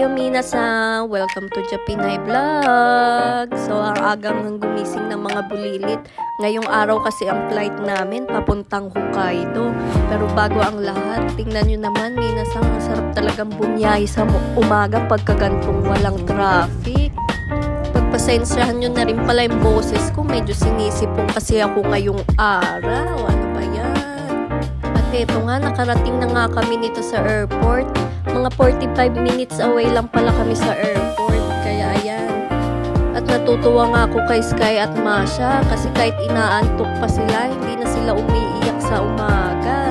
Ohayo minasan! Welcome to Japinay Vlog! So, ang agang gumising ng mga bulilit. Ngayong araw kasi ang flight namin papuntang Hokkaido. Pero bago ang lahat, tingnan nyo naman minasan, ang sarap talagang bumiyahe sa umaga pagkagantong walang traffic. Pagpasensyahan nyo na rin pala yung boses ko, medyo sinisipong kasi ako ngayong araw. Ano ba yan? At eto nga, nakarating na nga kami nito sa airport. Mga 45 minutes away lang pala kami sa airport. Kaya ayan. At natutuwa nga ako kay Sky at Masha kasi kahit inaantok pa sila, hindi na sila umiiyak sa umaga.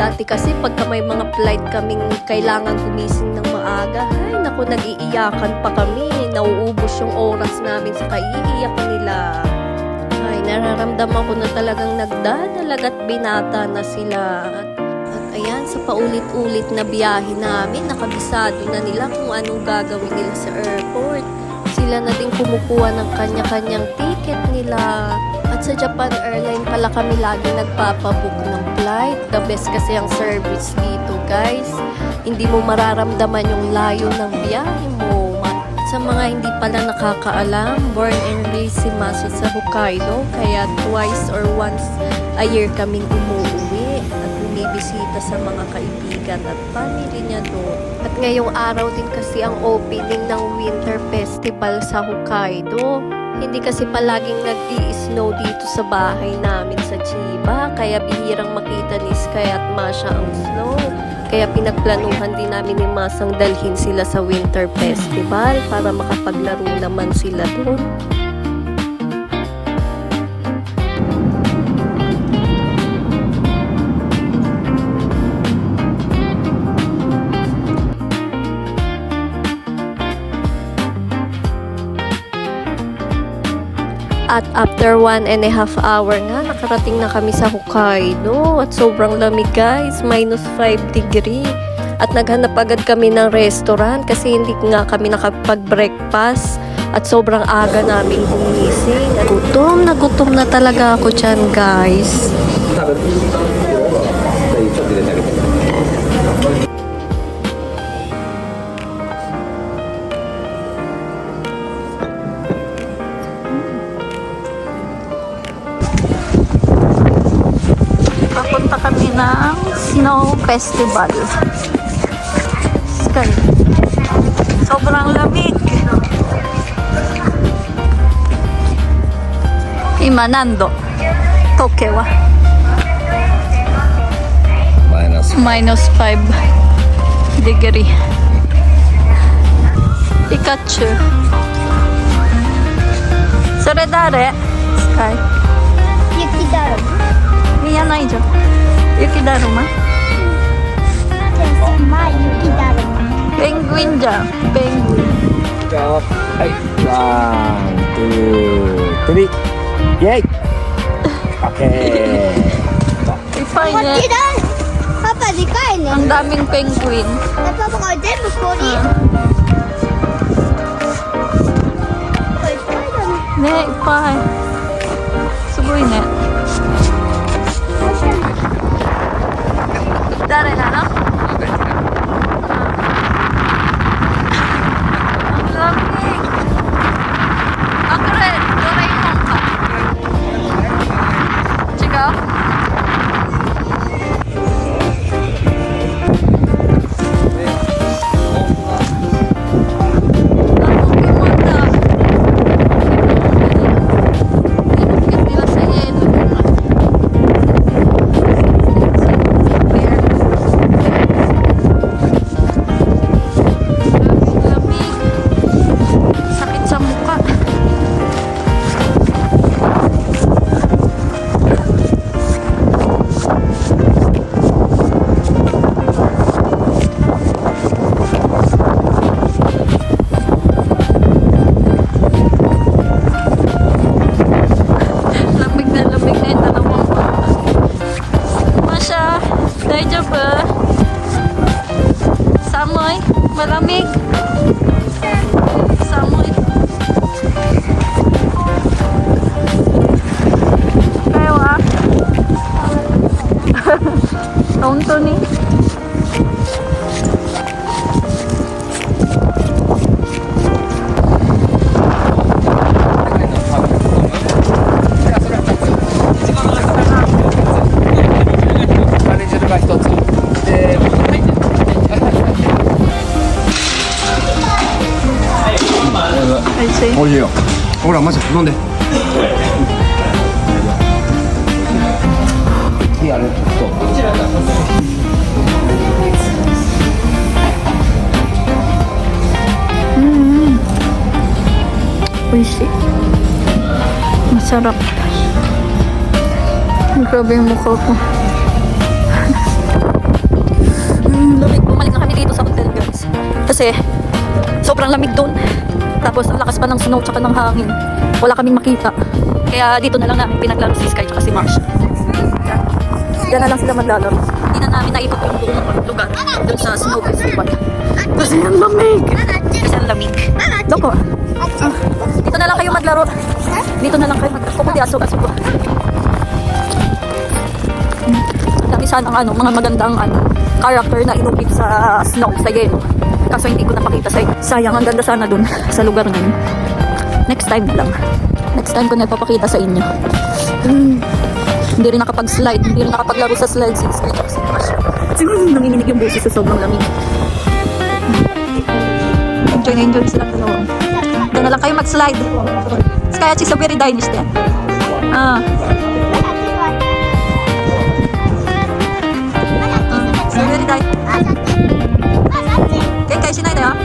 Dati kasi pagka may mga flight kaming kailangan gumising ng maaga, ay naku, nag-iiyakan pa kami. Nauubos yung oras namin sa kaiiyak nila. Ay, nararamdaman ko na talagang nagdadalag at binata na sila. At ayan, sa paulit-ulit na biyahe namin, nakabisado na nila kung anong gagawin nila sa airport. Sila na din kumukuha ng kanya-kanyang ticket nila. At sa Japan Airline pala kami lagi nagpapabook ng flight. The best kasi ang service dito, guys. Hindi mo mararamdaman yung layo ng biyahe mo. Sa mga hindi pala nakakaalam, born and raised si Masha sa Hokkaido, kaya twice or once a year kaming umuwi at bumibisita sa mga kaibigan at family niya doon. At ngayong araw din kasi ang opening ng Winter Festival sa Hokkaido. Hindi kasi palaging nag-i-snow dito sa bahay namin sa Chiba, kaya bihirang makita ni Sky at Masha ang snow. Kaya pinagplanuhan din namin ni Masang dalhin sila sa Winter Festival para makapaglaro naman sila doon. At after 1.5 hour nga, nakarating na kami sa Hokkaido. At sobrang lamig, guys, -5 degree. At naghanap agad kami ng restaurant kasi hindi nga kami nakapag-breakfast. At sobrang aga namin gumising. At gutom na talaga ako dyan, guys. Papunta kami ng Snow Festival. Sky. Sobrang lamig. Ima, nando? Tokyo wa? -5 degree. Pikachu. Sore dare? Sky. Yukidaro. 見えないじゃん。雪だるま？雪だるま。ペングインじゃん。ペングイン。はい、ワン、ツー、スリー、イェイ。オッケー。いっぱいね。パパでかいね。 Ang daming penguin. Papa ko全部氷。ね、いっぱい。すごいね。誰なの？Samoy, malamig. Samoy. Kayo ah. Tonto ni. 美味しいよ。ほら、まず飲んで。いいあれ、ちょっと。美味しい. Masarap. Grabe yung mukha ko. Lamig. Bumalik na kami dito sa hotel, guys. Kasi sobrang lamig doon. Tapos ang lakas pa ng snow tsaka ng hangin. Wala kaming makita. Kaya dito na lang namin pinaglaro si Sky tsaka si Marsh. Diyan na lang sila maglalaro. Hindi na namin naikot yung buong lugar doon sa snow festival. Kasi ang lamig. Kasi ang lamig. Loko. Dito na lang kayo maglaro. Dito na lang kayo maglaro. Kung di aso-aso ko. Dami sanang mga magandang character na inukit sa snow, sa yelo. Kaso hindi ko napakita sa sayang, ang ganda sana dun sa lugar na yun. Next time na lang. Next time ko na ipapakita sa inyo. Hindi rin nakapag-slide, hindi rin nakapaglaro sa slide since nanginginig yung boses sa sobrang lamig. Enjoy na enjoy sila dalawa. Diyan na lang kayo mag-slide. Kaya she's a very Danish din. So very Danish. Okay, kaya sinay na.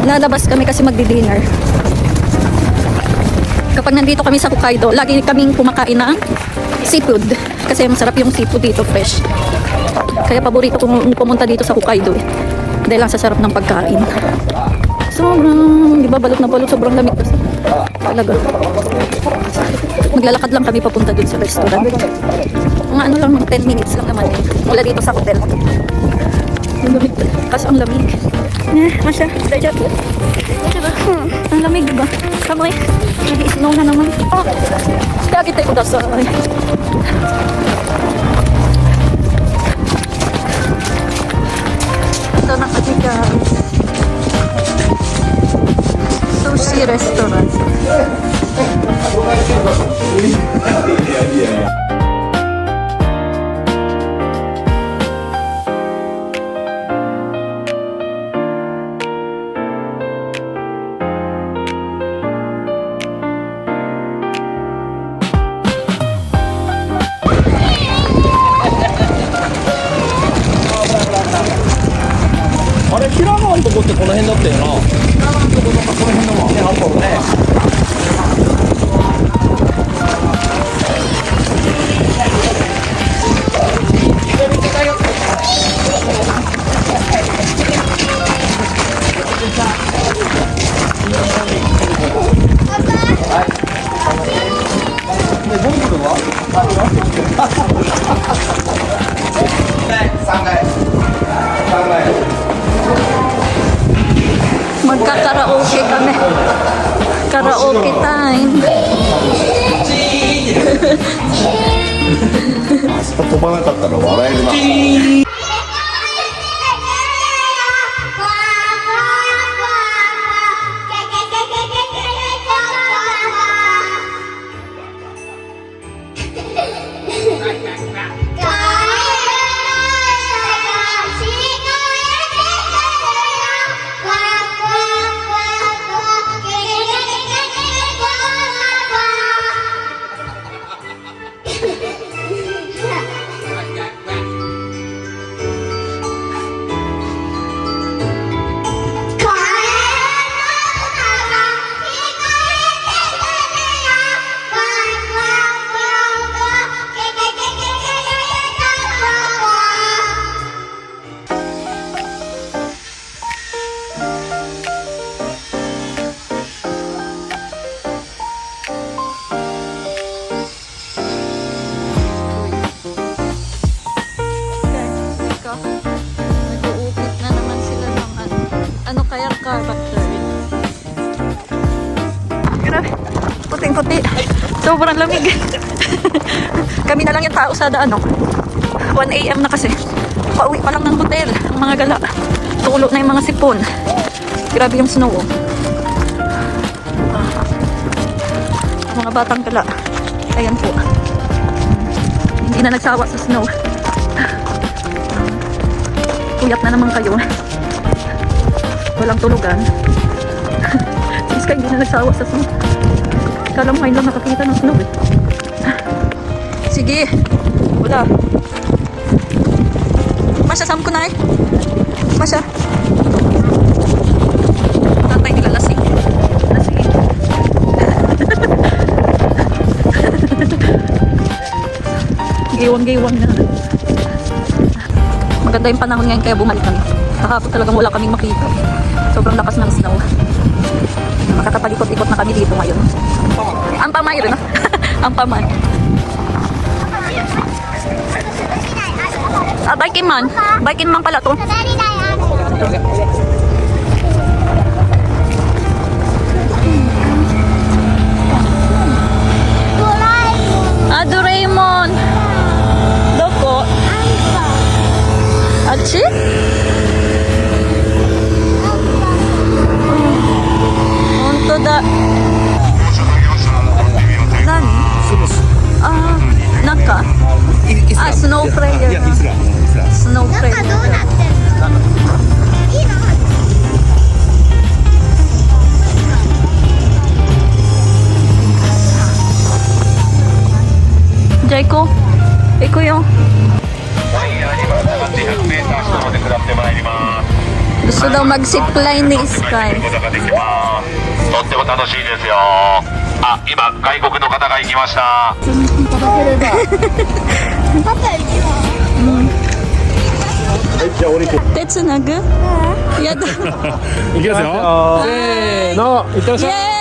Lalabas kami kasi magdi-dinner. Kapag nandito kami sa Hokkaido, lagi kaming kumakain ng seafood. Kasi masarap yung seafood dito, fresh. Kaya paborito kong pumunta dito sa Hokkaido eh. Dahil lang sa sarap ng pagkain. Sobrang, di ba, balot na balot, sobrang lamig kasi. Talaga. Maglalakad lang kami papunta dun sa restaurant. Mga ano lang, 10 minutes lang naman eh. Mula dito sa hotel. Ang lamig. Kasi ang lamig. Masya, dahil diba? Ang lamig, diba? Kamoy, nag-i-snow na naman. Kaya kita yung dasa. Ito na kasi guys. Sushi restaurant.あれ、平川のとこってこの辺だったよな。平川のところかこの辺だもんね、あったもんね。Magkakaraoke kami. Karaoke time. 飛ばなかったら笑えるな。Grabe, puting-puti. Sobrang lamig. Kami na lang yung tao sa daan, no? 1 AM na kasi. Pauwi pa lang ng hotel. Ang mga gala. Tulo na yung mga sipon. Grabe yung snow, oh. Ang mga batang gala. Ayan po. Hindi na nagsawa sa snow. Puyat na naman kayo. Walang tulugan. Si Iska hindi na nagsawa sa snow. Kala mo ngayon lang nakakita ng snow eh. Sige. Wala. Masya, sam ko na eh. Masya. Tatay nila lasing. Lasing. Giwang-giwang na. Maganda yung panahon ngayon kaya bumalik kami. Kahapon talagang wala kaming makita. Sobrang lakas ng snow. Makakapag-ikot-ikot na kami dito ngayon. Ang pamay rin, no? Ang pamay. Biking man. Biking man pala to. Doraemon. Doko. Achi? Honto da. Nani? Naka. Snow prayer. Snow 中 prayer. どうなってんのいいの Jaiko. Iko yung ワイヤーにぶら下がって 100m 下まで下ってまいります gusto daw mag-zipline ni Sky. ことができますとっても楽しいですよあ、今外国の方が行きましたパパより手つなぐやだ。いきますよ。せーの、いってらっしゃい。イエーイ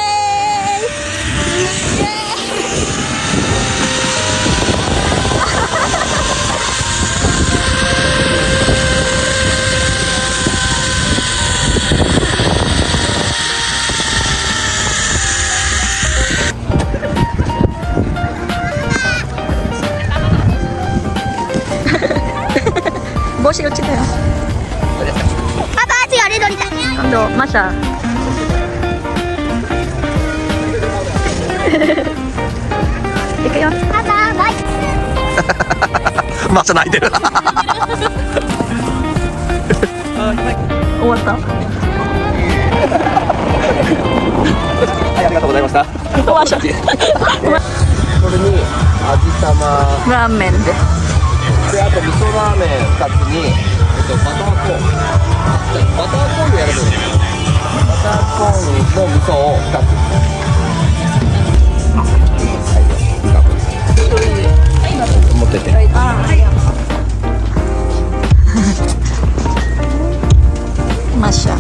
帽子落ちたよ。パパあっちあれ乗りたい今度マシャ行くよ。パパバイまさ泣いてる。終わった。はい、ありがとうございました。終わった。これに味玉ラーメンで。で、あと味噌ラーメン2つに、バターコーン。バターコーンでやるといい。バターコーンの味噌を2つ。持ってて。マシャ。